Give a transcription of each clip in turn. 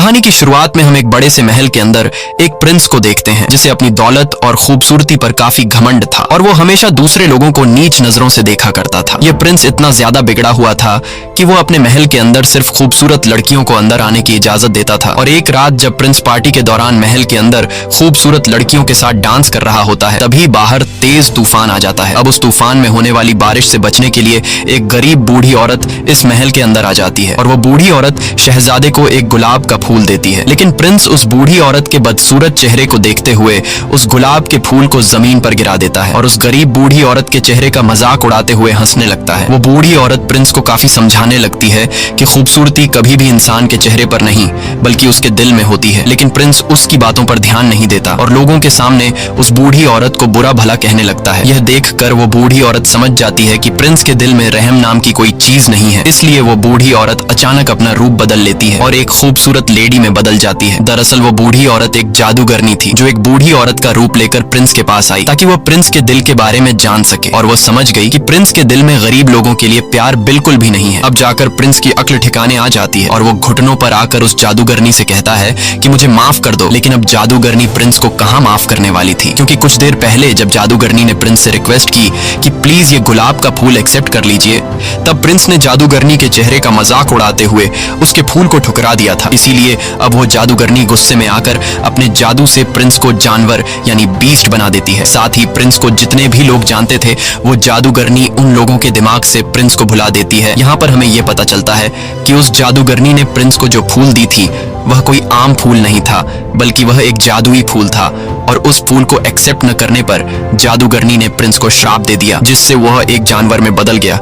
कहानी की शुरुआत में हम एक बड़े से महल के अंदर एक प्रिंस को देखते हैं जिसे अपनी दौलत और खूबसूरती पर काफी घमंड था और वो हमेशा दूसरे लोगों को नीच नजरों से देखा करता था। ये प्रिंस इतना ज्यादा बिगड़ा हुआ था कि वो अपने महल के अंदर सिर्फ खूबसूरत लड़कियों को अंदर आने की इजाजत देता था। और एक रात जब प्रिंस पार्टी के दौरान महल के अंदर खूबसूरत लड़कियों के साथ डांस कर रहा होता है, तभी बाहर तेज तूफान आ जाता है। अब उस तूफान में होने वाली बारिश से बचने के लिए एक गरीब बूढ़ी औरत इस महल के अंदर आ जाती है और वो बूढ़ी औरत शहजादे को एक गुलाब का फूल देती है। लेकिन प्रिंस उस बूढ़ी औरत के बदसूरत चेहरे को देखते हुए उस गुलाब के फूल को जमीन पर गिरा देता है और उस गरीब बूढ़ी औरत के चेहरे का मजाक उड़ाते हुए हंसने लगता है। वो बूढ़ी औरत प्रिंस को काफी समझाने लगती है कि खूबसूरती कभी भी इंसान के चेहरे पर नहीं बल्कि उसके दिल में होती है। लेकिन प्रिंस उसकी बातों पर ध्यान नहीं देता और लोगों के सामने उस बूढ़ी औरत को बुरा भला कहने लगता है। यह देखकर वो बूढ़ी औरत समझ जाती है कि प्रिंस के दिल में रहम नाम की कोई चीज नहीं है। इसलिए वो बूढ़ी औरत अचानक अपना रूप बदल लेती है और एक खूबसूरत लेडी में बदल जाती है। दरअसल वो बूढ़ी औरत एक जादूगरनी थी जो एक बूढ़ी औरत का रूप लेकर प्रिंस के पास आई ताकि वो प्रिंस के दिल के बारे में जान सके। और वो समझ गई कि प्रिंस के दिल में गरीब लोगों के लिए प्यार बिल्कुल भी नहीं है। अब जाकर प्रिंस की अक्ल ठिकाने आ जाती है और वो घुटनों पर आकर उस जादूगरनी से कहता है कि मुझे माफ कर दो। लेकिन अब जादूगरनी प्रिंस को कहाँ माफ करने वाली थी, क्योंकि कुछ देर पहले जब जादूगरनी ने प्रिंस से रिक्वेस्ट की कि प्लीज ये गुलाब का फूल एक्सेप्ट कर लीजिए, तब प्रिंस ने जादूगरनी के चेहरे का मजाक उड़ाते हुए उसके फूल को ठुकरा दिया था। इसीलिए अब वो जादूगरनी गुस्से में आकर अपने जादू से प्रिंस को जानवर यानी बीस्ट बना देती है। साथ ही प्रिंस को जितने भी लोग जानते थे वो जादूगरनी उन लोगों के दिमाग से प्रिंस को भुला देती है। यहाँ पर हमें यह पता चलता है कि उस जादूगरनी ने प्रिंस को जो फूल दी थी वह कोई आम फूल नहीं था बल्कि वह एक जादुई फूल था और उस फूल को एक्सेप्ट न करने पर जादूगरनी ने प्रिंस को श्राप दे दिया जिससे वह एक जानवर में बदल गया।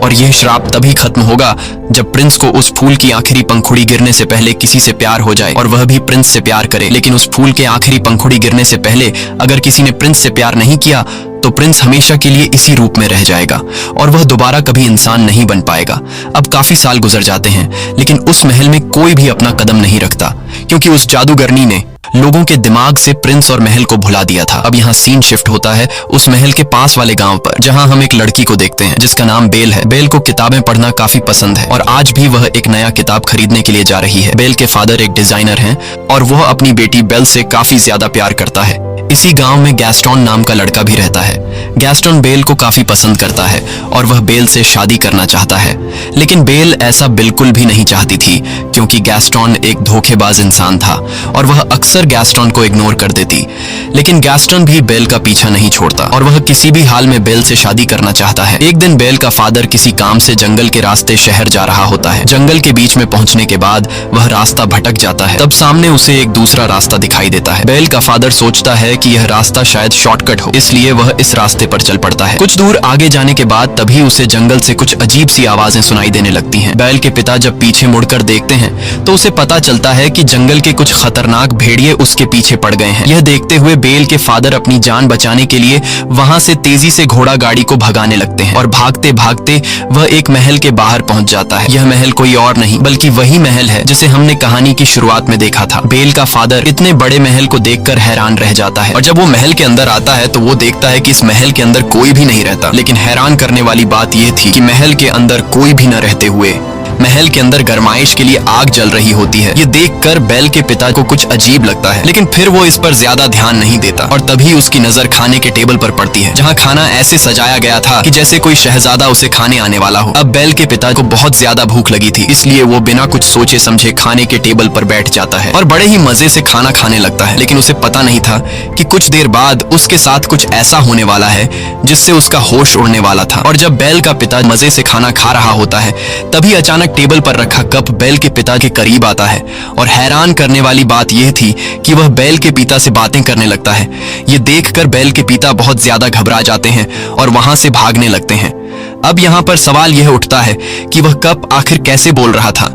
और यह श्राप तभी खत्म होगा जब प्रिंस को उस फूल की आखिरी पंखुड़ी गिरने से पहले किसी से प्यार हो जाए और वह भी प्रिंस से प्यार करे। लेकिन उस फूल के आखिरी पंखुड़ी गिरने से पहले अगर किसी ने प्रिंस से प्यार नहीं किया तो प्रिंस हमेशा के लिए इसी रूप में रह जाएगा और वह दोबारा कभी इंसान नहीं बन पाएगा। अब काफी साल गुजर जाते हैं लेकिन उस महल में कोई भी अपना कदम नहीं रखता क्योंकि उस जादूगरनी ने लोगों के दिमाग से प्रिंस और महल को भुला दिया था। अब यहाँ सीन शिफ्ट होता है उस महल के पास वाले गांव पर जहाँ हम एक लड़की को देखते हैं जिसका नाम बेल है। बेल को किताबें पढ़ना काफी पसंद है और आज भी वह एक नया किताब खरीदने के लिए जा रही है। बेल के फादर एक डिजाइनर हैं और वह अपनी बेटी बेल से काफी ज्यादा प्यार करता है। इसी गांव में गैस्टोन नाम का लड़का भी रहता है। गैस्टोन बेल को काफी पसंद करता है और वह बेल से शादी करना चाहता है। लेकिन बेल ऐसा बिल्कुल भी नहीं चाहती थी क्योंकि गैस्टोन एक धोखेबाज इंसान था और वह अक्सर गैस्टोन को इग्नोर कर देती। लेकिन गैस्टोन भी बेल का पीछा नहीं छोड़ता और वह किसी भी हाल में बेल से शादी करना चाहता है। एक दिन बेल का फादर किसी काम से जंगल के रास्ते शहर जा रहा होता है। जंगल के बीच में पहुंचने के बाद वह रास्ता भटक जाता है। तब सामने उसे एक दूसरा रास्ता दिखाई देता है। बेल का फादर सोचता है कि यह रास्ता शायद शॉर्टकट हो, इसलिए वह इस रास्ते पर चल पड़ता है। कुछ दूर आगे जाने के बाद तभी उसे जंगल से कुछ अजीब सी आवाजें सुनाई देने लगती हैं। बेल के पिता जब पीछे मुड़कर देखते हैं तो उसे पता चलता है कि जंगल के कुछ खतरनाक भेड़िए उसके पीछे पड़ गए हैं। यह देखते हुए बेल के फादर अपनी जान बचाने के लिए वहां से तेजी से घोड़ा गाड़ी को भगाने लगते हैं और भागते भागते वह एक महल के बाहर पहुंच जाता है। यह महल कोई और नहीं बल्कि वही महल है जिसे हमने कहानी की शुरुआत में देखा था। बेल का फादर इतने बड़े महल को देखकर हैरान रह जाता है और जब वो महल के अंदर आता है तो वो देखता है कि इस महल के अंदर कोई भी नहीं रहता। लेकिन हैरान करने वाली बात यह थी कि महल के अंदर कोई भी न रहते हुए महल के अंदर गरमाइश के लिए आग जल रही होती है। ये देखकर बेल के पिता को कुछ अजीब लगता है लेकिन फिर वो इस पर ज्यादा ध्यान नहीं देता और तभी उसकी नजर खाने के टेबल पर पड़ती है जहाँ खाना ऐसे सजाया गया था कि जैसे कोई शहजादा उसे खाने आने वाला हो। अब बेल के पिता को बहुत ज्यादा भूख लगी थी इसलिए वो बिना कुछ सोचे समझे खाने के टेबल पर बैठ जाता है और बड़े ही मजे से खाना खाने लगता है। लेकिन उसे पता नहीं था कि कुछ देर बाद उसके साथ कुछ ऐसा होने वाला है जिससे उसका होश उड़ने वाला था। और जब बेल का पिता मजे से खाना खा रहा होता है तभी अचानक टेबल पर रखा कप बेल के पिता के करीब आता है और हैरान करने वाली बात यह थी कि वह बेल के पिता से बातें करने लगता है। ये देखकर बेल के पिता बहुत ज्यादा घबरा जाते हैं और वहां से भागने लगते हैं। अब यहाँ पर सवाल यह उठता है कि वह कप आखिर कैसे बोल रहा था।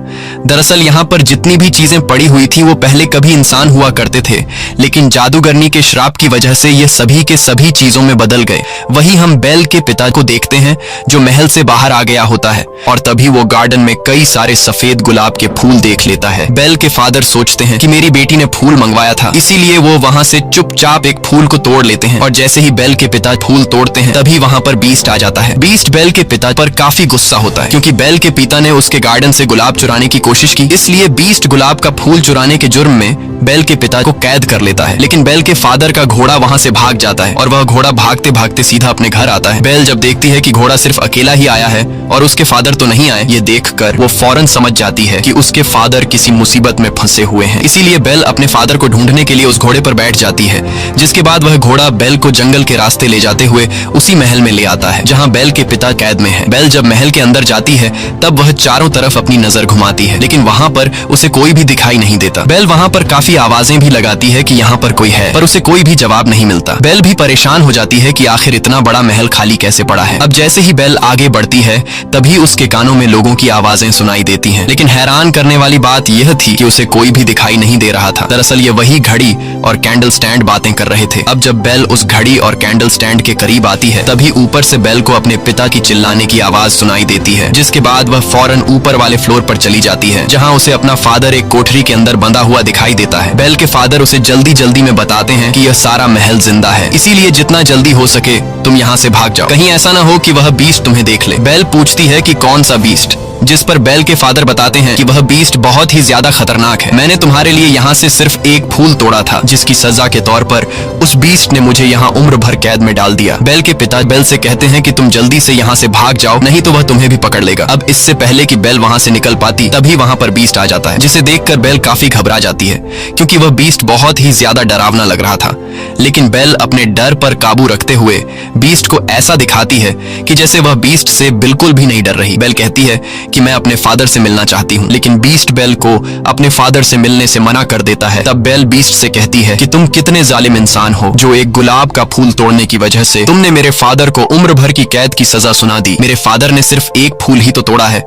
दरअसल यहाँ पर जितनी भी चीजें पड़ी हुई थी वो पहले कभी इंसान हुआ करते थे लेकिन जादूगरनी के श्राप की वजह से ये सभी के सभी चीजों में बदल गए। वही हम बेल के पिता को देखते हैं जो महल से बाहर आ गया होता है और तभी वो गार्डन में कई सारे सफेद गुलाब के फूल देख लेता है। बेल के फादर सोचते हैं कि मेरी बेटी ने फूल मंगवाया था, इसीलिए वो वहां से चुपचाप एक फूल को तोड़ लेते हैं और जैसे ही बेल के पिता फूल तोड़ते हैं तभी वहां पर बीस्ट आ जाता है। बीस्ट बेल के पिता पर काफी गुस्सा होता है क्योंकि बेल के पिता ने उसके गार्डन से गुलाब चुराने चुराने की कोशिश की, इसलिए बीस्ट गुलाब का फूल चुराने के जुर्म में बेल के पिता को कैद कर लेता है। लेकिन बेल के फादर का घोड़ा वहां से भाग जाता है और वह घोड़ा भागते भागते सीधा अपने घर आता है। बेल जब देखती है कि घोड़ा सिर्फ अकेला ही आया है और उसके फादर तो नहीं आए, ये देखकर वो फौरन समझ जाती है कि उसके फादर किसी मुसीबत में फंसे हुए हैं। इसीलिए बेल अपने फादर को ढूंढने के लिए उस घोड़े पर बैठ जाती है, जिसके बाद वह घोड़ा बेल को जंगल के रास्ते ले जाते हुए उसी महल में ले आता है जहाँ बेल के पिता कैद में है। बेल जब महल के अंदर जाती है तब वह चारों तरफ अपनी नजर घुमाती है, लेकिन वहाँ पर उसे कोई भी दिखाई नहीं देता। बेल वहाँ पर काफी आवाजें भी लगाती है कि यहाँ पर कोई है, पर उसे कोई भी जवाब नहीं मिलता। बेल भी परेशान हो जाती है कि आखिर इतना बड़ा महल खाली कैसे पड़ा है। अब जैसे ही बेल आगे बढ़ती है तभी उसके कानों में लोगों की आवाजें सुनाई देती हैं। लेकिन हैरान करने वाली बात यह थी कि उसे कोई भी दिखाई नहीं दे रहा था। दरअसल ये वही घड़ी और कैंडल स्टैंड बातें कर रहे थे। अब जब बेल उस घड़ी और कैंडल स्टैंड के करीब आती है तभी ऊपर से बेल को अपने पिता की चिल्लाने की आवाज सुनाई देती है, जिसके बाद वह फौरन ऊपर वाले फ्लोर पर चली जाती है जहाँ उसे अपना फादर एक कोठरी के अंदर बंधा हुआ दिखाई देता है। बेल के फादर उसे जल्दी जल्दी में बताते हैं कि यह सारा महल जिंदा है, इसीलिए जितना जल्दी हो सके तुम यहाँ से भाग जाओ, कहीं ऐसा ना हो कि वह बीस्ट तुम्हें देख ले। बेल पूछती है कि कौन सा बीस्ट, जिस पर बेल के फादर बताते हैं कि वह बीस्ट बहुत ही ज्यादा खतरनाक है। मैंने तुम्हारे लिए यहाँ से सिर्फ एक फूल तोड़ा था, जिसकी सजा के तौर पर उस बीस्ट ने मुझे यहाँ उम्र भर कैद में डाल दिया। बेल के पिता बेल से कहते हैं कि तुम जल्दी से यहाँ से भाग जाओ, नहीं तो वह तुम्हें भी पकड़ लेगा। अब इससे पहले कि बेल वहाँ से निकल पाती तभी वहाँ पर बीस्ट आ जाता है, जिसे देखकर बेल काफी घबरा जाती है क्योंकि वह बीस्ट बहुत ही ज्यादा डरावना लग रहा था। लेकिन बेल अपने डर पर काबू रखते हुए बीस्ट को ऐसा दिखाती है कि जैसे वह बीस्ट से बिल्कुल भी नहीं डर रही। बेल कहती है कि मैं अपने फादर से मिलना चाहती हूँ, लेकिन बीस्ट बेल को अपने फादर से मिलने से मना कर देता है। तब बेल बीस्ट से कहती है कि तुम कितने जालिम इंसान हो जो एक गुलाब का फूल तोड़ने की वजह से तुमने मेरे फादर को उम्र भर की कैद की सजा सुना दी। मेरे फादर ने सिर्फ एक फूल ही तो तोड़ा है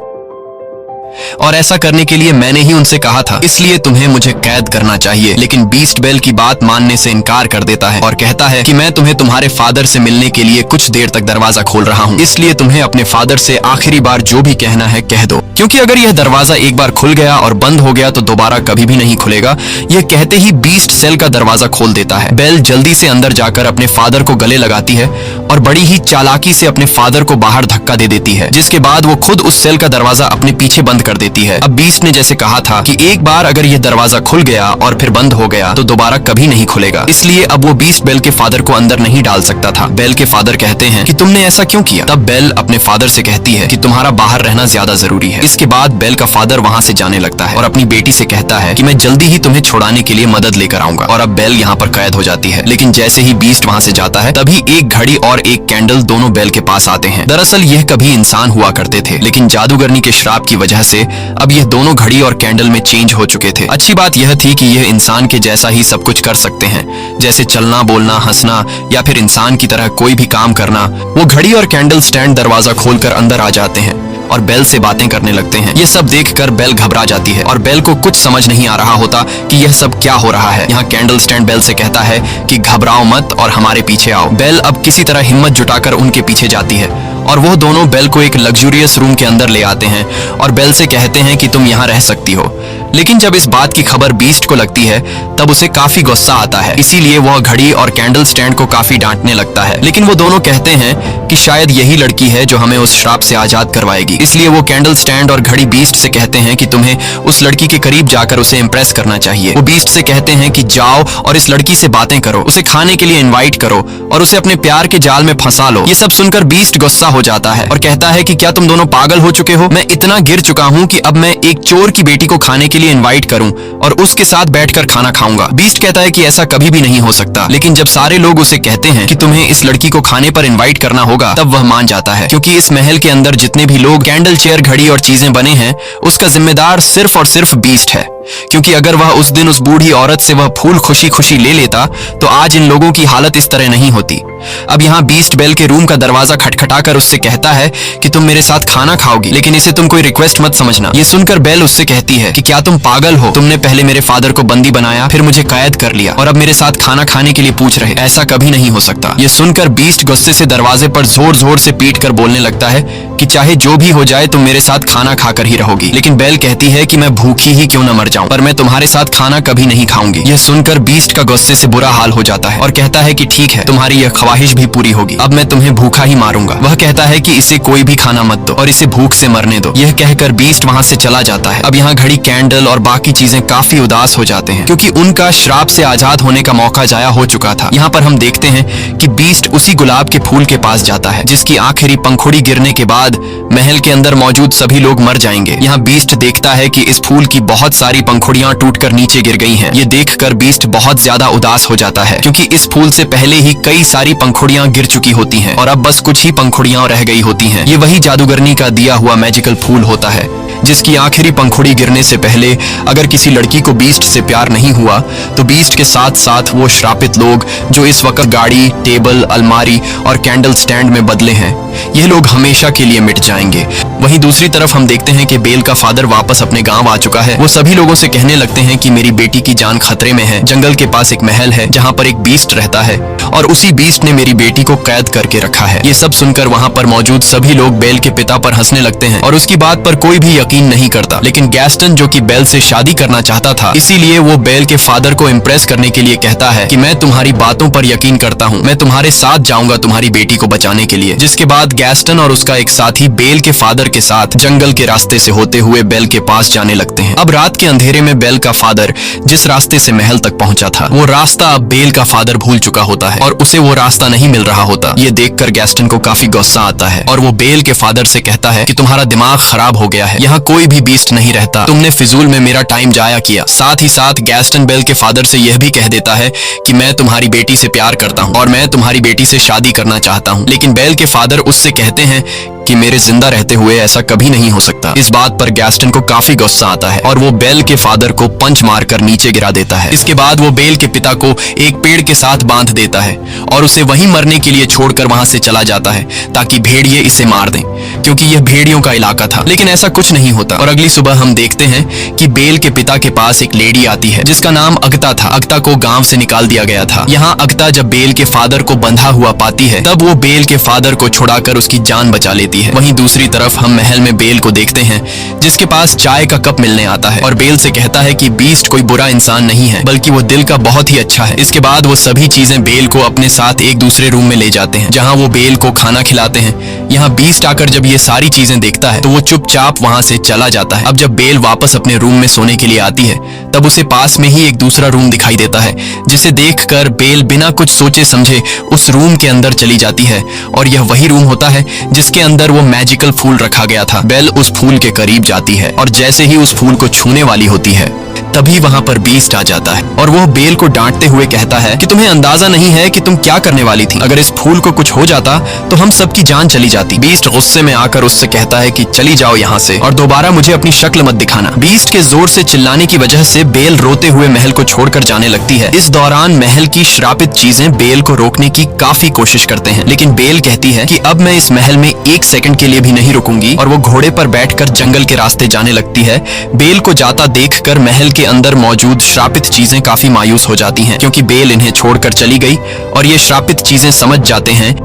और ऐसा करने के लिए मैंने ही उनसे कहा था, इसलिए तुम्हें मुझे कैद करना चाहिए। लेकिन बीस्ट बेल की बात मानने से इनकार कर देता है और कहता है कि मैं तुम्हें तुम्हारे फादर से मिलने के लिए कुछ देर तक दरवाजा खोल रहा हूँ, इसलिए तुम्हें अपने फादर से आखिरी बार जो भी कहना है कह दो, क्योंकि अगर यह दरवाजा एक बार खुल गया और बंद हो गया तो दोबारा कभी भी नहीं खुलेगा। यह कहते ही बीस्ट सेल का दरवाजा खोल देता है। बेल जल्दी से अंदर जाकर अपने फादर को गले लगाती है और बड़ी ही चालाकी से अपने फादर को बाहर धक्का दे देती है, जिसके बाद वो खुद उस सेल का दरवाजा अपने पीछे बंद कर देती है। अब बीस्ट ने जैसे कहा था कि एक बार अगर यह दरवाजा खुल गया और फिर बंद हो गया तो दोबारा कभी नहीं खुलेगा, इसलिए अब वो बीस्ट बेल के फादर को अंदर नहीं डाल सकता था। बेल के फादर कहते हैं कि तुमने ऐसा क्यों किया? तब बेल अपने फादर से कहती है कि तुम्हारा बाहर रहना ज्यादा जरूरी है। इसके बाद बेल का फादर वहाँ से जाने लगता है और अपनी बेटी से कहता है कि मैं जल्दी ही तुम्हें छुड़ाने के लिए मदद लेकर आऊंगा। और अब बेल यहाँ पर कैद हो जाती है। लेकिन जैसे ही बीस्ट वहाँ से जाता है तभी एक घड़ी और एक कैंडल दोनों बेल के पास आते हैं। दरअसल यह कभी इंसान हुआ करते थे, लेकिन जादूगरनी के श्राप की वजह से अब यह दोनों घड़ी और कैंडल में चेंज हो चुके थे। अच्छी बात यह थी कि यह इंसान के जैसा ही सब कुछ कर सकते हैं, जैसे चलना, बोलना, हंसना या फिर इंसान की तरह कोई भी काम करना। वो घड़ी और कैंडल स्टैंड दरवाजा खोलकर अंदर आ जाते हैं और बेल से बातें करने लगते हैं। ये सब देखकर बेल घबरा जाती है और बेल को कुछ समझ नहीं आ रहा होता कि यह सब क्या हो रहा है। यहाँ कैंडल स्टैंड बेल से कहता है कि घबराओ मत और हमारे पीछे आओ। बेल अब किसी तरह हिम्मत जुटाकर उनके पीछे जाती है और वो दोनों बेल को एक लग्जूरियस रूम के अंदर ले आते हैं और बेल से कहते हैं कि तुम यहाँ रह सकती हो। लेकिन जब इस बात की खबर बीस्ट को लगती है तब उसे काफी गुस्सा आता है, इसीलिए वह घड़ी और कैंडल स्टैंड को काफी डांटने लगता है। लेकिन वो दोनों कहते हैं कि शायद यही लड़की है जो हमें उस श्राप से आजाद करवाएगी, इसलिए वो कैंडल स्टैंड और घड़ी बीस्ट से कहते हैं कि तुम्हें उस लड़की के करीब जाकर उसे इम्प्रेस करना चाहिए। वो बीस्ट से कहते हैं कि जाओ और इस लड़की से बातें करो, उसे खाने के लिए इन्वाइट करो और उसे अपने प्यार के जाल में फंसा लो। ये सब सुनकर बीस्ट गुस्सा हो जाता है और कहता है कि क्या तुम दोनों पागल हो चुके हो? मैं इतना गिर चुका हूँ कि अब मैं एक चोर की बेटी को खाने के लिए इन्वाइट करूं और उसके साथ बैठकर खाना खाऊंगा। बीस्ट कहता है कि ऐसा कभी भी नहीं हो सकता। लेकिन जब सारे लोग उसे कहते हैं कि तुम्हें इस लड़की को खाने पर इनवाइट करना होगा तब वह मान जाता है, क्योंकि इस महल के अंदर जितने भी लोग कैंडल, चेयर, घड़ी और चीजें बने हैं उसका जिम्मेदार सिर्फ और सिर्फ बीस्ट है। क्योंकि अगर वह उस दिन उस बूढ़ी औरत से वह फूल खुशी खुशी ले लेता तो आज इन लोगों की हालत इस तरह नहीं होती। अब यहाँ बीस्ट बेल के रूम का दरवाजा खटखटाकर उससे कहता है कि तुम मेरे साथ खाना खाओगी, लेकिन इसे तुम कोई रिक्वेस्ट मत समझना। ये सुनकर बेल उससे कहती है कि क्या तुम पागल हो? तुमने पहले मेरे फादर को बंदी बनाया, फिर मुझे कैद कर लिया और अब मेरे साथ खाना खाने के लिए पूछ रहे? ऐसा कभी नहीं हो सकता। ये सुनकर बीस्ट गुस्से से दरवाजे पर जोर जोर से पीट कर बोलने लगता है कि चाहे जो भी हो जाए तुम मेरे साथ खाना खाकर ही रहोगी। लेकिन बेल कहती है कि मैं भूखी ही क्यों न मर जाऊं, पर मैं तुम्हारे साथ खाना कभी नहीं खाऊंगी। यह सुनकर बीस्ट का गुस्से से बुरा हाल हो जाता है और कहता है कि ठीक है, तुम्हारी यह ख्वाहिश भी पूरी होगी, अब मैं तुम्हें भूखा ही मारूंगा। वह कहता है कि इसे कोई भी खाना मत दो और इसे भूख से मरने दो। यह कहकर बीस्ट वहां से चला जाता है। अब यहाँ घड़ी, कैंडल और बाकी चीजें काफी उदास हो जाते हैं क्योंकि उनका श्राप से आजाद होने का मौका जाया हो चुका था। यहाँ पर हम देखते हैं कि बीस्ट उसी गुलाब के फूल के पास जाता है जिसकी आखिरी पंखुड़ी गिरने के बाद महल के अंदर मौजूद सभी लोग मर जाएंगे। यहाँ बीस्ट देखता है कि इस फूल की बहुत सारी पंखुड़ियां टूटकर नीचे गिर गई हैं। ये देखकर बीस्ट बहुत ज्यादा उदास हो जाता है क्योंकि इस फूल से पहले ही कई सारी पंखुड़ियां गिर चुकी होती हैं और अब बस कुछ ही पंखुड़ियां रह गई होती हैं। ये वही जादूगरनी का दिया हुआ मैजिकल फूल होता है जिसकी आखिरी पंखुड़ी गिरने से पहले अगर किसी लड़की को बीस्ट से प्यार नहीं हुआ तो बीस्ट के साथ साथ वो श्रापित लोग जो इस वक्त गाड़ी, टेबल, अलमारी और कैंडल स्टैंड में बदले हैं, यह लोग हमेशा के लिए मिट जाएंगे। वहीं दूसरी तरफ हम देखते हैं कि बेल का फादर वापस अपने गांव आ चुका है। वो सभी लोगों से कहने लगते हैं कि मेरी बेटी की जान खतरे में है। जंगल के पास एक महल है जहां पर एक बीस्ट रहता है और उसी बीस्ट ने मेरी बेटी को कैद करके रखा है। ये सब सुनकर वहां पर मौजूद सभी लोग बेल के पिता पर हंसने लगते हैं और उसकी बात पर कोई भी यकीन नहीं करता। लेकिन गैस्टन जो कि बेल से शादी करना चाहता था, इसीलिए वो बेल के फादर को इम्प्रेस करने के लिए कहता है कि मैं तुम्हारी बातों पर यकीन करता हूँ, मैं तुम्हारे साथ जाऊंगा तुम्हारी बेटी को बचाने के लिए। जिसके बाद गैस्टन और उसका एक साथी बेल के फादर के साथ जंगल के रास्ते से होते हुए बेल के पास जाने लगते हैं। अब रात के अंधेरे में बेल का फादर जिस रास्ते से महल तक पहुंचा था, वो रास्ता अब बेल का फादर भूल चुका होता है और उसे वो रास्ता नहीं मिल रहा होता। ये देखकर गैस्टन को काफी गुस्सा आता है और वो बेल के फादर से कहता है कि तुम्हारा दिमाग खराब हो गया है, यहाँ कोई भी बीस्ट नहीं रहता, तुमने फिजूल में मेरा टाइम जाया किया। साथ ही साथ गैस्टन बेल के फादर से यह भी कह देता है कि मैं तुम्हारी बेटी से प्यार करता हूँ और मैं तुम्हारी बेटी से शादी करना चाहता हूँ। लेकिन बेल के फादर उससे कहते हैं कि मेरे जिंदा रहते हुए ऐसा कभी नहीं हो सकता। इस बात पर गैस्टन को काफी गुस्सा आता है और वो बेल के फादर को पंच मारकर नीचे गिरा देता है। इसके बाद वो बेल के पिता को एक पेड़ के साथ बांध देता है और उसे वहीं मरने के लिए छोड़कर वहां से चला जाता है ताकि भेड़िए इसे मार दें, क्योंकि यह भेड़ियों का इलाका था। लेकिन ऐसा कुछ नहीं होता और अगली सुबह हम देखते हैं कि बेल के पिता के पास एक लेडी आती है जिसका नाम अगता था। अगता को गांव से निकाल दिया गया था। यहाँ अगता जब बेल के फादर को बंधा हुआ पाती है तब वो बेल के फादर को छुड़ाकर उसकी जान बचा लेती है। वहीं दूसरी तरफ हम महल में बेल को देखते हैं जिसके पास चाय का कप मिलने आता है और बेल से कहता है कि बीस्ट कोई बुरा इंसान नहीं है बल्कि वो दिल का बहुत ही अच्छा है। इसके बाद वो सभी चीजें बेल को अपने साथ एक दूसरे रूम में ले जाते हैं जहां वो बेल को खाना खिलाते हैं। यहाँ बीस्ट आकर जब ये सारी चीजें देखता है तो वो चुपचाप वहां से चला जाता है। अब जब बेल वापस अपने रूम में सोने के लिए आती है तब उसे पास में ही एक दूसरा रूम दिखाई देता है जिसे देखकर बेल बिना कुछ सोचे समझे उस रूम के अंदर चली जाती है और यह वही रूम होता है जिसके अंदर वो मैजिकल फूल रखा गया था। बेल उस फूल के करीब जाती है और जैसे ही उस फूल को छूने वाली होती है तभी वहां पर बीस्ट आ जाता है और वो बेल को डांटते हुए कहता है कि तुम्हें अंदाजा नहीं है कि तुम क्या करने वाली थी। अगर इस फूल को कुछ हो जाता तो हम सबकी जान चली जाती। बीस्ट गुस्से में आकर उससे कहता है कि चली जाओ यहाँ से और दोबारा मुझे अपनी शक्ल मत दिखाना। बीस्ट के जोर से चिल्लाने की वजह से बेल रोते हुए महल को छोड़कर जाने लगती है। इस दौरान महल की श्रापित चीजें बेल को रोकने की काफी कोशिश करते हैं, लेकिन बेल कहती है कि अब मैं इस महल में एक सेकंड के लिए भी नहीं रुकूंगी और वो घोड़े पर बैठकर जंगल के रास्ते जाने लगती है। बेल को जाता देखकर महल के अंदर मौजूद श्रापित चीजें काफी मायूस हो जाती हैं क्योंकि बेल इन्हें छोड़कर चली गई और ये श्रापित चीजें समझ जाते हैं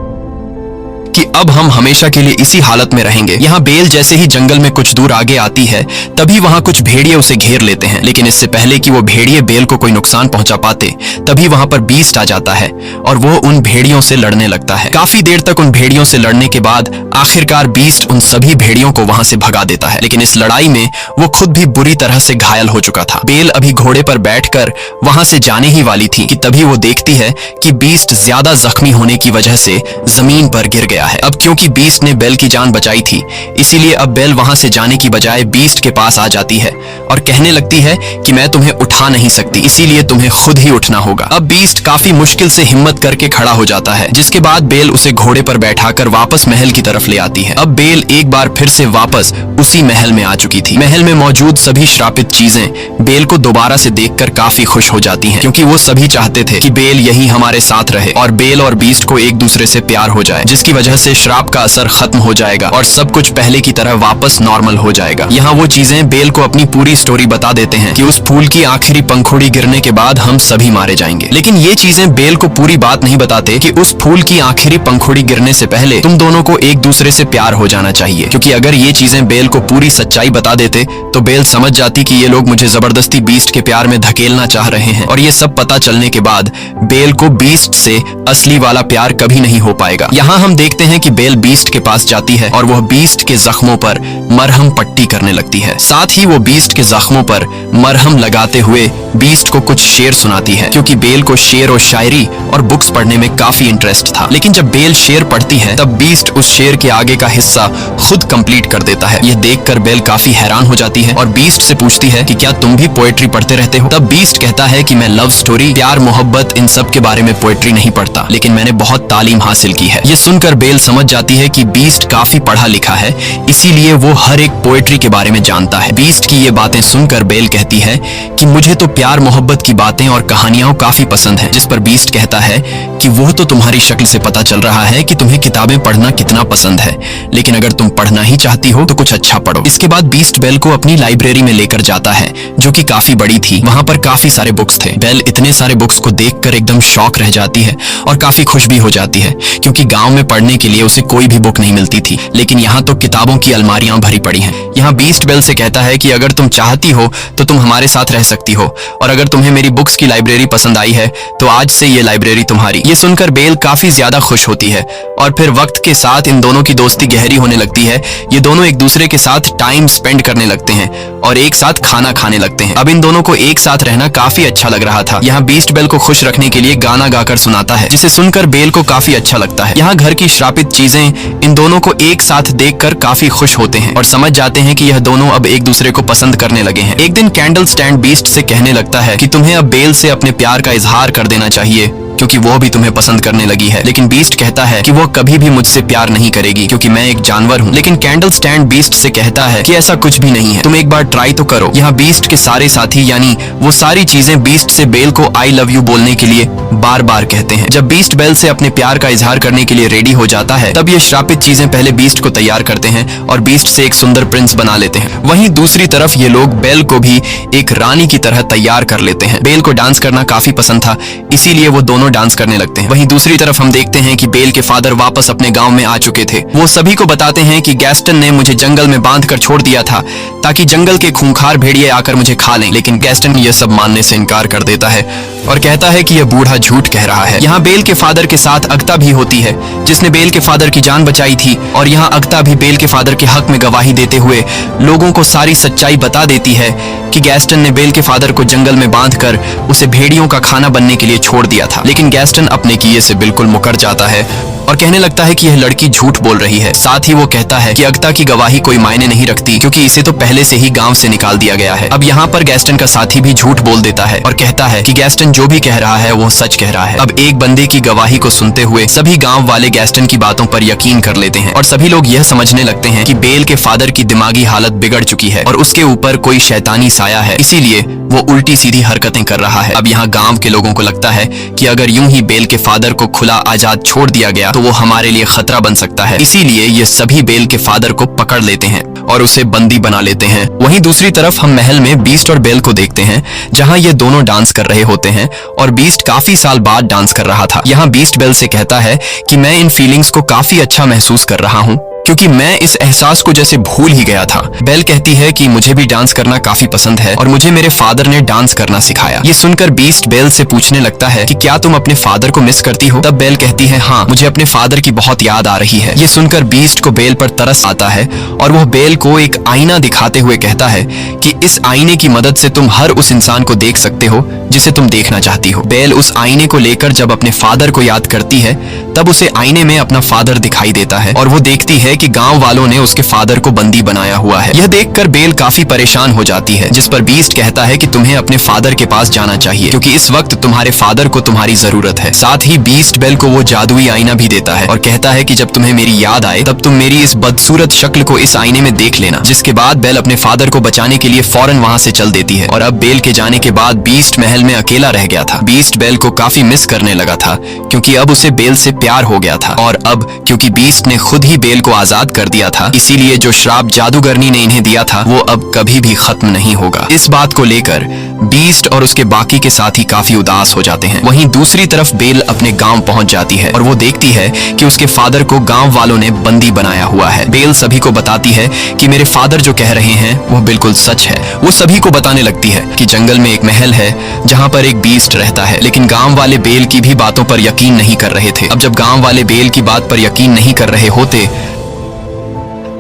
कि अब हम हमेशा के लिए इसी हालत में रहेंगे। यहाँ बेल जैसे ही जंगल में कुछ दूर आगे आती है तभी वहाँ कुछ भेड़िए उसे घेर लेते हैं, लेकिन इससे पहले कि वो भेड़िए बेल को कोई नुकसान पहुंचा पाते तभी वहाँ पर बीस्ट आ जाता है और वो उन भेड़ियों से लड़ने लगता है। काफी देर तक उन भेड़ियों से लड़ने के बाद आखिरकार बीस्ट उन सभी भेड़ियों को वहाँ से भगा देता है, लेकिन इस लड़ाई में वो खुद भी बुरी तरह से घायल हो चुका था। बेल अभी घोड़े पर बैठकर वहाँ से जाने ही वाली थी कि तभी वो देखती है कि बीस्ट ज्यादा जख्मी होने की वजह से जमीन पर गिर गया है। अब क्योंकि बीस्ट ने बेल की जान बचाई थी इसीलिए अब बेल वहां से जाने की बजाय बीस्ट के पास आ जाती है और कहने लगती है कि मैं तुम्हें उठा नहीं सकती, इसीलिए तुम्हें खुद ही उठना होगा। अब बीस्ट काफी मुश्किल से हिम्मत करके खड़ा हो जाता है, जिसके बाद बेल उसे घोड़े पर बैठाकर वापस महल की तरफ ले आती है। अब बेल एक बार फिर से वापस उसी महल में आ चुकी थी। महल में मौजूद सभी श्रापित चीजें बेल को दोबारा से देखकर काफी खुश हो जाती हैं, क्योंकि वो सभी चाहते थे कि बेल यही हमारे साथ रहे और बेल और बीस्ट को एक दूसरे से प्यार हो जाए, जिसकी वजह से श्राप का असर खत्म हो जाएगा और सब कुछ पहले की तरह वापस नॉर्मल हो जाएगा। यहाँ वो चीजें बेल को अपनी पूरी स्टोरी बता देते हैं कि उस फूल की आखिरी पंखुड़ी गिरने के बाद हम सभी मारे जाएंगे, लेकिन ये चीजें बेल को पूरी बात नहीं बताते कि उस फूल की आखिरी पंखुड़ी गिरने से पहले तुम दोनों को एक दूसरे दूसरे से प्यार हो जाना चाहिए, क्योंकि अगर ये चीजें बेल को पूरी सच्चाई बता देते तो बेल समझ जाती कि ये लोग मुझे जबरदस्ती बीस्ट के प्यार में धकेलना चाह रहे हैं। और ये सब पता चलने के बाद बेल को बीस्ट से असली वाला प्यार कभी नहीं हो पाएगा। यहाँ हम देखते हैं कि बेल बीस्ट के पास जाती है और वह बीस्ट के जख्मों पर मरहम पट्टी करने लगती है। साथ ही वो बीस्ट के जख्मों पर मरहम लगाते हुए बीस्ट को कुछ शेर सुनाती है, क्योंकि बेल को शेर और शायरी और बुक्स पढ़ने में काफी इंटरेस्ट था। लेकिन जब बेल शेर पढ़ती है तब बीस्ट उस शेर के आगे का हिस्सा खुद कंप्लीट कर देता है। यह देखकर बेल काफी हैरान हो जाती है और बीस्ट से पूछती है कि क्या तुम भी पोएट्री पढ़ते रहते हो? तब बीस्ट कहता है कि मैं लव स्टोरी, प्यार, मोहब्बत, इन सब के बारे में पोएट्री नहीं पढ़ता, लेकिन मैंने बहुत तालीम हासिल की है। ये सुनकर बेल समझ जाती है कि बीस्ट काफी पढ़ा लिखा है, इसीलिए वो हर एक पोएट्री के बारे में जानता है। बीस्ट की ये बातें सुनकर बेल कहती है कि मुझे तो प्यार मोहब्बत की बातें और कहानियां काफी पसंद है। जिस पर बीस्ट कहता है कि वो तो तुम्हारी शक्ल से पता चल रहा है कि तुम्हें किताबें पढ़ना कितना पसंद है, लेकिन अगर तुम पढ़ना ही चाहती हो तो कुछ अच्छा पढ़ो। इसके बाद बीस्ट बेल को अपनी लाइब्रेरी में लेकर जाता है, जो कि काफी बड़ी थी। वहां पर काफी सारे बुक्स थे। बेल इतने सारे बुक्स को देखकर एकदम शॉक रह जाती है और काफी खुश भी हो जाती है, क्योंकि गांव में पढ़ने के लिए उसे कोई भी बुक नहीं मिलती थी। लेकिन यहाँ तो किताबों की अलमारियां भरी पड़ी हैं। यहाँ बीस्ट बेल से कहता है कि अगर तुम चाहती हो तो तुम हमारे साथ रह सकती हो, और अगर तुम्हें मेरी बुक्स की लाइब्रेरी पसंद आई है तो आज से ये लाइब्रेरी तुम्हारी। ये सुनकर बेल काफी ज्यादा खुश होती है और फिर वक्त के साथ इन दोनों की दोस्ती गहरी होने लगती है। ये दोनों एक दूसरे के साथ टाइम स्पेंड करने लगते हैं और एक साथ खाना खाने लगते हैं। अब इन दोनों को एक साथ रहना काफी अच्छा लग रहा था। यहाँ बीस्ट बेल को खुश रखने के लिए गाना गाकर सुनाता है, जिसे सुनकर बेल को काफी अच्छा लगता है। यहाँ घर की श्रापित चीजें इन दोनों को एक साथ देखकर काफी खुश होते हैं और समझ जाते हैं कि यह दोनों अब एक दूसरे को पसंद करने लगे हैं। एक दिन कैंडल स्टैंड बीस्ट से कहने लगता है कि तुम्हें अब बेल से अपने प्यार का इजहार कर देना चाहिए, क्योंकि वो भी तुम्हें पसंद करने लगी है। लेकिन बीस्ट कहता है कि वो कभी भी मुझसे प्यार नहीं करेगी, क्योंकि मैं एक जानवर हूँ। लेकिन कैंडल स्टैंड बीस्ट से कहता है कि ऐसा कुछ भी नहीं है, तुम एक बार ट्राई तो करो। यहाँ बीस्ट के सारे साथी यानी वो सारी चीजें बीस्ट से बेल को आई लव यू बोलने के लिए बार बार कहते हैं। जब बीस्ट बेल से अपने प्यार का इजहार करने के लिए रेडी हो जाता है तब ये श्रापित चीजें पहले बीस्ट को तैयार करते हैं और बीस्ट से एक सुंदर प्रिंस बना लेते हैं। वहीं दूसरी तरफ ये लोग बेल को भी एक रानी की तरह तैयार कर लेते हैं। बेल को डांस करना काफी पसंद था, इसीलिए वो दोनों डांस करने लगते हैं। वहीं दूसरी तरफ हम देखते हैं कि बेल के फादर वापस अपने गांव में आ चुके थे। वो सभी को बताते हैं कि गैस्टन ने मुझे जंगल में बांध कर छोड़ दिया था ताकि जंगल के खूंखार भेड़िए आकर मुझे खा लें। लेकिन गैस्टन यह सब मानने से इनकार कर देता है और कहता है कि यह बूढ़ा झूठ कह रहा है। यहाँ बेल के फादर के साथ अगता भी होती है, जिसने बेल के फादर की जान बचाई थी, और यहाँ अगता भी बेल के फादर के हक में गवाही देते हुए लोगों को सारी सच्चाई बता देती है कि गैस्टन ने बेल के फादर को जंगल में बांधकर उसे भेड़ियों का खाना बनने के लिए छोड़ दिया था। लेकिन गैस्टन अपने किए से बिल्कुल मुकर जाता है और कहने लगता है कि यह लड़की झूठ बोल रही है। साथ ही वो कहता है कि अगता की गवाही कोई मायने नहीं रखती, क्योंकि इसे तो पहले से ही गांव से निकाल दिया गया है। अब यहाँ पर गैस्टन का साथी भी झूठ बोल देता है और कहता है कि गैस्टन जो भी कह रहा है वो सच कह रहा है। अब एक बंदे की गवाही को सुनते हुए सभी गांव वाले गैस्टन की बातों पर यकीन कर लेते हैं और सभी लोग यह समझने लगते हैं कि बेल के फादर की दिमागी हालत बिगड़ चुकी है और उसके ऊपर कोई शैतानी साया है, इसीलिए वो उल्टी सीधी हरकतें कर रहा है। अब यहाँ गांव के लोगों को लगता है कि अगर यूं ही बेल के फादर को खुला आजाद छोड़ दिया गया तो वो हमारे लिए खतरा बन सकता है, इसीलिए ये सभी बेल के फादर को पकड़ लेते हैं और उसे बंदी बना लेते हैं। वहीं दूसरी तरफ हम महल में बीस्ट और बेल को देखते हैं, जहां ये दोनों डांस कर रहे होते हैं और बीस्ट काफी साल बाद डांस कर रहा था। यहाँ बीस्ट बेल से कहता है कि मैं इन फीलिंग्स को काफी अच्छा महसूस कर रहा हूँ, क्योंकि मैं इस एहसास को जैसे भूल ही गया था। बेल कहती है कि मुझे भी डांस करना काफी पसंद है और मुझे मेरे फादर ने डांस करना सिखाया। ये सुनकर बीस्ट बेल से पूछने लगता है कि क्या तुम अपने फादर को मिस करती हो? तब बेल कहती है हाँ, मुझे अपने फादर की बहुत याद आ रही है। ये सुनकर बीस्ट को बेल पर तरस आता है और वह बेल को एक आईना दिखाते हुए कहता है कि इस आईने की मदद से तुम हर उस इंसान को देख सकते हो जिसे तुम देखना चाहती हो। बेल उस आईने को लेकर जब अपने फादर को याद करती है तब उसे आईने में अपना फादर दिखाई देता है और वो देखती है कि गांव वालों ने उसके फादर को बंदी बनाया हुआ है। यह देखकर बेल काफी परेशान हो जाती है, जिस पर बीस्ट कहता है कि तुम्हें अपने फादर के पास जाना चाहिए, क्योंकि इस वक्त तुम्हारे फादर को तुम्हारी जरूरत है। साथ ही बीस्ट बेल को वो जादुई आईना भी देता है और कहता है कि जब तुम्हें मेरी याद आए तब तुम मेरी इस बदसूरत शक्ल को इस आईने में देख लेना। जिसके बाद बेल अपने फादर को बचाने के लिए फौरन वहां से चल देती है। और अब बेल के जाने के बाद बीस्ट महल जंगल में अकेला रह गया था। बीस्ट बेल को काफी मिस करने लगा था क्योंकि अब उसे बेल से प्यार हो गया था, और अब क्योंकि बीस्ट ने खुद ही बेल को आजाद कर दिया था, इसीलिए जो श्राप जादूगरनी ने इन्हें दिया था वो अब कभी भी खत्म नहीं होगा। इस बात को लेकर बीस्ट और उसके बाकी के साथी काफी उदास हो जाते हैं। वहीं दूसरी तरफ बेल अपने गांव पहुंच जाती है और वो देखती है कि उसके फादर को गांव वालों ने बंदी बनाया हुआ है। बेल सभी को बताती है कि मेरे फादर जो कह रहे हैं वो बिल्कुल सच है। वो सभी को बताने लगती है कि जंगल में एक महल है जहां पर एक बीस्ट रहता है, लेकिन गांव वाले बेल की भी बातों पर यकीन नहीं कर रहे थे। अब जब गांव वाले बेल की बात पर यकीन नहीं कर रहे होते,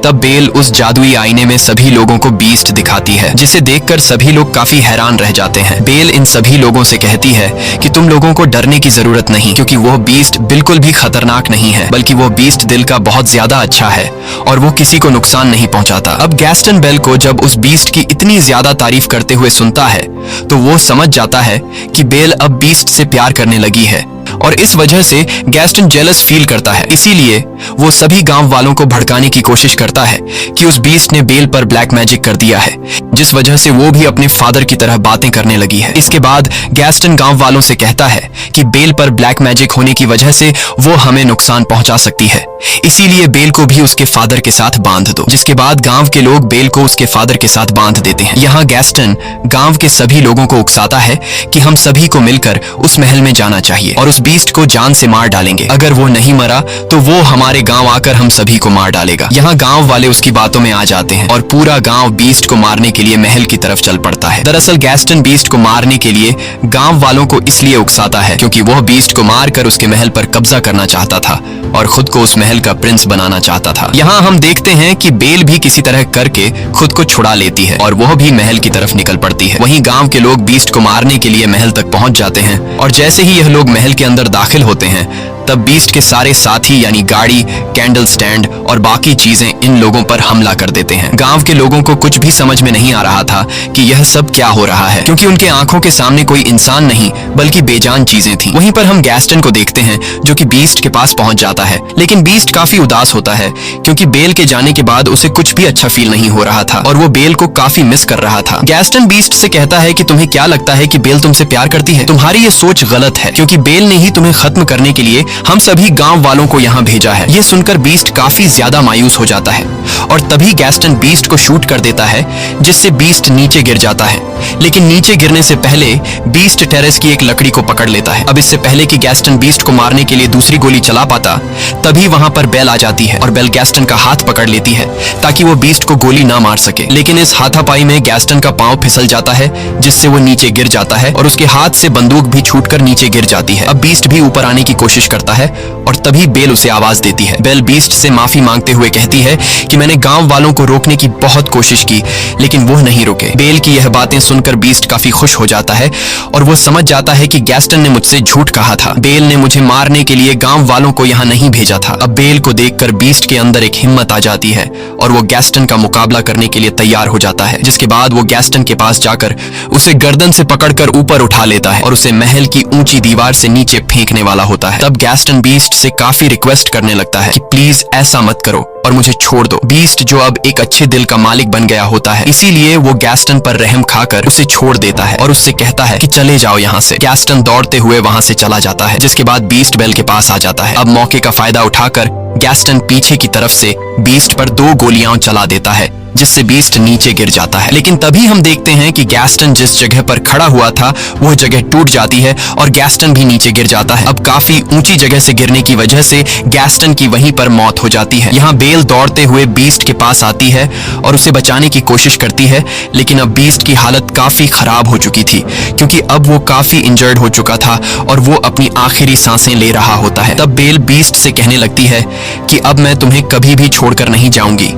तब बेल उस जादुई आईने में सभी लोगों को बीस्ट दिखाती है, जिसे देखकर सभी लोग काफी हैरान रह जाते हैं। बेल इन सभी लोगों से कहती है कि तुम लोगों को डरने की जरूरत नहीं, क्योंकि वो बीस्ट बिल्कुल भी खतरनाक नहीं है, बल्कि वो बीस्ट दिल का बहुत ज्यादा अच्छा है और वो किसी को नुकसान नहीं पहुंचाता। अब गैस्टन बेल को जब उस बीस्ट की इतनी ज्यादा तारीफ करते हुए सुनता है तो वो समझ जाता है कि बेल अब बीस्ट से प्यार करने लगी है, और इस वजह से गैस्टन जेलस फील करता है। इसीलिए वो सभी गांव वालों को भड़काने की कोशिश करता है कि उस बीस्ट ने बेल पर ब्लैक मैजिक कर दिया है, जिस वजह से वो भी अपने फादर की तरह बातें करने लगी है। इसके बाद गैस्टन गांव वालों से कहता है कि बेल पर ब्लैक मैजिक होने की वजह से वो हमें नुकसान पहुंचा सकती है, इसीलिए बेल को भी उसके फादर के साथ बांध दो। जिसके बाद गांव के लोग बेल को उसके फादर के साथ बांध देते हैं। यहाँ गैस्टन गांव के सभी लोगों को उकसाता है कि हम सभी को मिलकर उस महल में जाना चाहिए और उस बीस्ट को जान से मार डालेंगे। अगर वो नहीं मरा तो वो हमारे गांव आकर हम सभी को मार डालेगा। यहाँ गांव वाले उसकी बातों में आ जाते हैं और पूरा गांव बीस्ट को मारने के लिए महल की तरफ चल पड़ता है। दरअसल गैस्टन बीस्ट को मारने के लिए गांव वालों को इसलिए उकसाता है क्योंकि वह बीस्ट को मारकर उसके महल पर कब्जा करना चाहता था और खुद को उस महल का प्रिंस बनाना चाहता था। यहाँ हम देखते हैं कि बेल भी किसी तरह करके खुद को छुड़ा लेती है और वह भी महल की तरफ निकल पड़ती है। वहीं गांव के लोग बीस्ट को मारने के लिए महल तक पहुंच जाते हैं और जैसे ही यह लोग महल के अंदर दाखिल होते हैं तब बीस्ट के सारे साथी यानी गाड़ी, कैंडल स्टैंड और बाकी चीजें इन लोगों पर हमला कर देते हैं। गांव के लोगों को कुछ भी समझ में नहीं आ रहा था कि यह सब क्या हो रहा है, क्योंकि उनके आंखों के सामने कोई इंसान नहीं बल्कि बेजान चीजें थीं। वहीं पर हम गैस्टन को देखते हैं जो कि बीस्ट के पास पहुंच जाता है, लेकिन बीस्ट काफी उदास होता है क्योंकि बेल के जाने के बाद उसे कुछ भी अच्छा फील नहीं हो रहा था और वो बेल को काफी मिस कर रहा था। गैस्टन बीस्ट से कहता है कि तुम्हें क्या लगता है कि बेल तुमसे प्यार करती है? तुम्हारी ये सोच गलत है, क्योंकि बेल ने ही तुम्हें खत्म करने के लिए हम सभी गांव वालों को यहाँ भेजा है। ये सुनकर बीस्ट काफी ज्यादा मायूस हो जाता है और तभी गैस्टन बीस्ट को शूट कर देता है, जिससे बीस्ट नीचे गिर जाता है। लेकिन नीचे गिरने से पहले बीस्ट टेरेस की एक लकड़ी को पकड़ लेता है। अब इससे पहले कि गैस्टन बीस्ट को मारने के लिए दूसरी गोली चला पाता, तभी वहां पर बेल आ जाती है और बेल गैस्टन का हाथ पकड़ लेती है ताकि वो बीस्ट को गोली ना मार सके। लेकिन इस हाथापाई में गैस्टन का पांव फिसल जाता है, जिससे वो नीचे गिर जाता है और उसके हाथ से बंदूक भी छूटकर नीचे गिर जाती है। अब बीस्ट भी ऊपर आने की कोशिश करता है और तभी बेल उसे आवाज देती है। बेल बीस्ट से माफी मांगते हुए कहती है कि मैंने गांव वालों को रोकने की बहुत कोशिश की, लेकिन वो नहीं रुके। बेल की यह बातें सुनकर बीस्ट काफी खुश हो जाता है और वो समझ जाता है कि गैस्टन ने मुझसे झूठ कहा था। बेल ने मुझे मारने के लिए गांव वालों को यहाँ नहीं भेजा था। अब बेल को देखकर बीस्ट के अंदर एक हिम्मत आ जाती है और वो गैस्टन का मुकाबला करने के लिए तैयार हो जाता है। जिसके बाद वो गैस्टन के पास जाकर उसे गर्दन से पकड़कर ऊपर उठा लेता है और उसे महल की ऊंची दीवार से नीचे फेंकने वाला होता है। तब गैस्टन बीस्ट से काफी रिक्वेस्ट करने लगता है कि प्लीज ऐसा मत करो और मुझे छोड़ दो। बीस्ट जो अब एक अच्छे दिल का मालिक बन गया होता है, इसीलिए वो गैस्टन पर रहम खाकर उसे छोड़ देता है और उससे कहता है कि चले जाओ यहाँ से। गैस्टन दौड़ते हुए वहाँ से चला जाता है, जिसके बाद बीस्ट बेल के पास आ जाता है। अब मौके का फायदा उठाकर गैस्टन पीछे की तरफ से बीस्ट पर 2 गोलियां चला देता है, जिससे बीस्ट नीचे गिर जाता है। लेकिन तभी हम देखते हैं कि गैस्टन जिस जगह पर खड़ा हुआ था वह जगह टूट जाती है और गैस्टन भी नीचे गिर जाता है। अब काफी ऊंची जगह से गिरने की वजह से गैस्टन की वहीं पर मौत हो जाती है। यहाँ बेल दौड़ते हुए बीस्ट के पास आती है और उसे बचाने की कोशिश करती है, लेकिन अब बीस्ट की हालत काफी खराब हो चुकी थी क्योंकि अब वो काफी इंजर्ड हो चुका था और वो अपनी आखिरी सांसें ले रहा होता है। तब बेल बीस्ट से कहने लगती है कि अब मैं तुम्हें कभी भी छोड़कर नहीं जाऊंगी,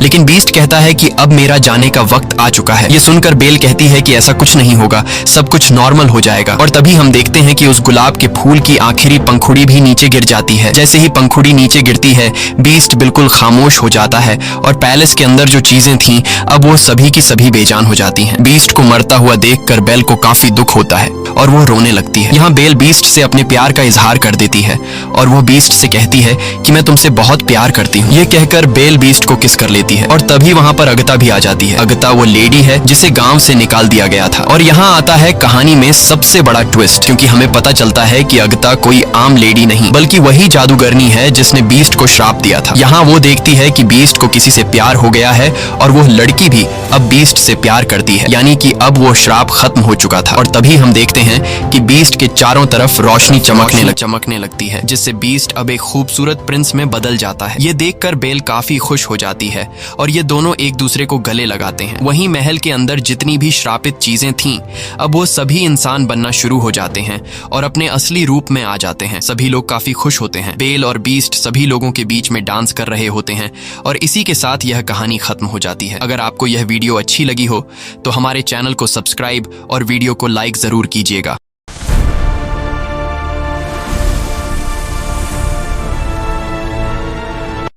लेकिन बीस्ट कहता है कि अब मेरा जाने का वक्त आ चुका है। ये सुनकर बेल कहती है कि ऐसा कुछ नहीं होगा, सब कुछ नॉर्मल हो जाएगा। और तभी हम देखते हैं कि उस गुलाब के फूल की आखिरी पंखुड़ी भी नीचे गिर जाती है। जैसे ही पंखुड़ी नीचे गिरती है, बीस्ट बिल्कुल खामोश हो जाता है और पैलेस के अंदर जो चीजें थीं अब वो सभी की सभी बेजान हो जाती हैं। बीस्ट को मरता हुआ देखकर बेल को काफी दुख होता है और वो रोने लगती है। यहाँ बेल बीस्ट से अपने प्यार का इजहार कर देती है और वो बीस्ट से कहती है कि मैं तुमसे बहुत प्यार करती हूँ। ये कहकर बेल बीस्ट को किस कर लेती लगती है और तभी वहाँ पर अगता भी आ जाती है। अगता वो लेडी है जिसे गांव से निकाल दिया गया था। और यहाँ आता है कहानी में सबसे बड़ा ट्विस्ट, क्योंकि हमें पता चलता है कि अगता कोई आम लेडी नहीं बल्कि वही जादूगरनी है जिसने बीस्ट को श्राप दिया था। यहाँ वो देखती है कि बीस्ट को किसी से प्यार हो गया है और वो लड़की भी अब बीस्ट से प्यार करती है, यानी कि अब वो श्राप खत्म हो चुका था। और तभी हम देखते हैं कि बीस्ट के चारों तरफ रोशनी चमकने लगती है, जिससे बीस्ट अब एक खूबसूरत प्रिंस में बदल जाता है। ये देखकर बेल काफी खुश हो जाती है और ये दोनों एक दूसरे को गले लगाते हैं। वहीं महल के अंदर जितनी भी श्रापित चीजें थीं, अब वो सभी इंसान बनना शुरू हो जाते हैं और अपने असली रूप में आ जाते हैं। सभी लोग काफी खुश होते हैं। बेल और बीस्ट सभी लोगों के बीच में डांस कर रहे होते हैं और इसी के साथ यह कहानी खत्म हो जाती है। अगर आपको यह वीडियो अच्छी लगी हो तो हमारे चैनल को सब्सक्राइब और वीडियो को लाइक जरूर कीजिएगा।